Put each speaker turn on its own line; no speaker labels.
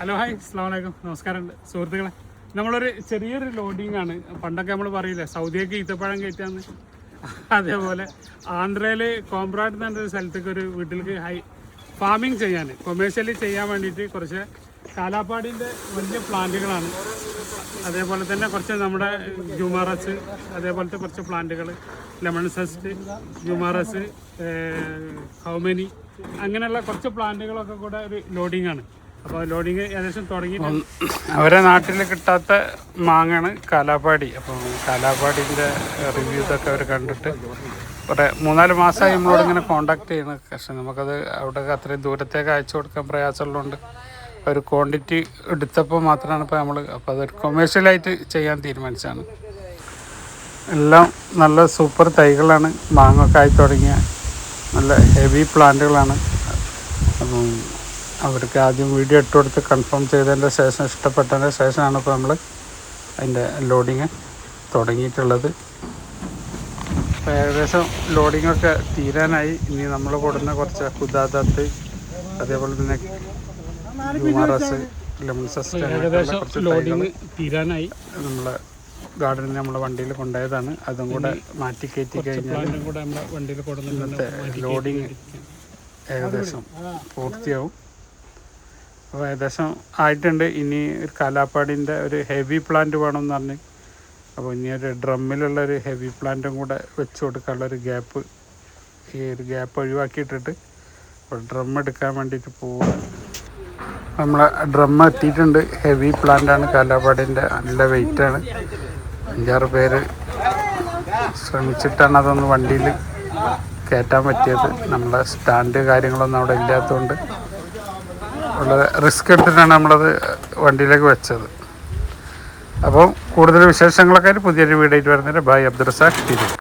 Hello hi അസ്സലാമു അലൈക്കും നമസ്കാരം സുഹൃത്തുക്കളെ. നമ്മളൊരു ചെറിയൊരു ലോഡിംഗ് ആണ്. പണ്ടൊക്കെ നമ്മൾ പറയില്ലേ സൗദിയൊക്കെ ഈത്തപ്പഴം കയറ്റാന്ന്, അതേപോലെ ആന്ധ്രയിൽ കോമ്പ്രാഡ് എന്ന് പറഞ്ഞൊരു സ്ഥലത്തേക്ക് ഒരു വീട്ടിലേക്ക് ഫാമിങ് ചെയ്യാൻ കൊമേഴ്ഷ്യലി ചെയ്യാൻ വേണ്ടിയിട്ട് കുറച്ച് കാലാപ്പാടിൻ്റെ വലിയ പ്ലാന്റുകളാണ്. അതേപോലെ തന്നെ കുറച്ച് നമ്മുടെ ജുമാറസ്, അതേപോലത്തെ കുറച്ച് പ്ലാന്റുകൾ, ലെമൺ സസ്റ്റ്, ജുമാറസ്, ഹൗമനി, അങ്ങനെയുള്ള കുറച്ച് പ്ലാന്റുകളൊക്കെ കൂടെ ഒരു ലോഡിംഗ് ആണ്. അപ്പോൾ ലോഡിങ് ഏകദേശം തുടങ്ങി. അവരെ നാട്ടിൽ കിട്ടാത്ത മാങ്ങാണ് കാലാപ്പാടി. അപ്പം കാലാപ്പാടിൻ്റെ റിവ്യൂസൊക്കെ അവർ കണ്ടിട്ട് കുറേ 3-4 മാസമായി നമ്മളോട് ഇങ്ങനെ കോണ്ടാക്ട് ചെയ്യുന്നത്. പക്ഷേ നമുക്കത് അവിടെ അത്രയും ദൂരത്തേക്ക് അയച്ചു കൊടുക്കാൻ പ്രയാസമുള്ളതുകൊണ്ട് ഒരു ക്വാണ്ടിറ്റി എടുത്തപ്പോൾ മാത്രമാണ് ഇപ്പോൾ നമ്മൾ അതൊരു കൊമേഴ്ഷ്യലായിട്ട് ചെയ്യാൻ തീരുമാനിച്ചതാണ്. എല്ലാം നല്ല സൂപ്പർ തൈകളാണ്, മാങ്ങൊക്കെ ആയി തുടങ്ങിയ നല്ല ഹെവി പ്ലാന്റുകളാണ്. അപ്പം അവർക്ക് ആദ്യം വീഡിയോ ഇട്ട് കൊടുത്ത് കൺഫേം ചെയ്തതിൻ്റെ ശേഷം, ഇഷ്ടപ്പെട്ടതിൻ്റെ ശേഷമാണ് ഇപ്പോൾ നമ്മൾ അതിൻ്റെ ലോഡിങ് തുടങ്ങിയിട്ടുള്ളത്. അപ്പോൾ ഏകദേശം ലോഡിങ്ങൊക്കെ തീരാനായി. ഇനി നമ്മൾ കൊടുക്കുന്ന കുറച്ച് ഹുദാദത്ത്, അതേപോലെ തന്നെ ജുമാറസ്, ലെമൺ സസ്റ്റ്, ഏകദേശം ലോഡിങ് തീരാനായി. നമ്മളെ ഗാർഡനിൽ നമ്മളെ വണ്ടിയിൽ കൊണ്ടുപോയതാണ്. അതും കൂടെ മാറ്റി കയറ്റി കഴിഞ്ഞാൽ ഇന്നത്തെ ലോഡിങ് ഏകദേശം പൂർത്തിയാവും. അപ്പോൾ ഏകദേശം ആയിട്ടുണ്ട്. ഇനി ഒരു കാലാപ്പാടിൻ്റെ ഒരു ഹെവി പ്ലാന്റ് വേണമെന്ന് പറഞ്ഞ്, അപ്പോൾ ഇനി ഒരു ഡ്രമ്മിലുള്ള ഒരു ഹെവി പ്ലാന്റും കൂടെ വെച്ച് കൊടുക്കാനുള്ളൊരു ഗ്യാപ്പ്, ഈ ഒരു ഗ്യാപ്പ് ഒഴിവാക്കിയിട്ടിട്ട് അപ്പോൾ ഡ്രം എടുക്കാൻ വേണ്ടിയിട്ട് പോവുക. നമ്മളെ ഡ്രം എത്തിയിട്ടുണ്ട്. ഹെവി പ്ലാന്റാണ് കാലാപ്പാടിൻ്റെ, നല്ല വെയിറ്റാണ്. 5-6 പേര് ശ്രമിച്ചിട്ടാണ് അതൊന്ന് വണ്ടിയിൽ കയറ്റാൻ പറ്റിയത്. നമ്മളെ സ്റ്റാൻഡ് കാര്യങ്ങളൊന്നും അവിടെ ഇല്ലാത്തതുകൊണ്ട് വളരെ റിസ്ക് എടുത്തിട്ടാണ് നമ്മളത് വണ്ടിയിലേക്ക് വെച്ചത്. അപ്പോൾ കൂടുതൽ വിശേഷങ്ങളൊക്കെ പുതിയൊരു വീഡിയോ ആയിട്ട് വരുന്നതിന് ബൈ അബ്ദുൾ റസാഖ്.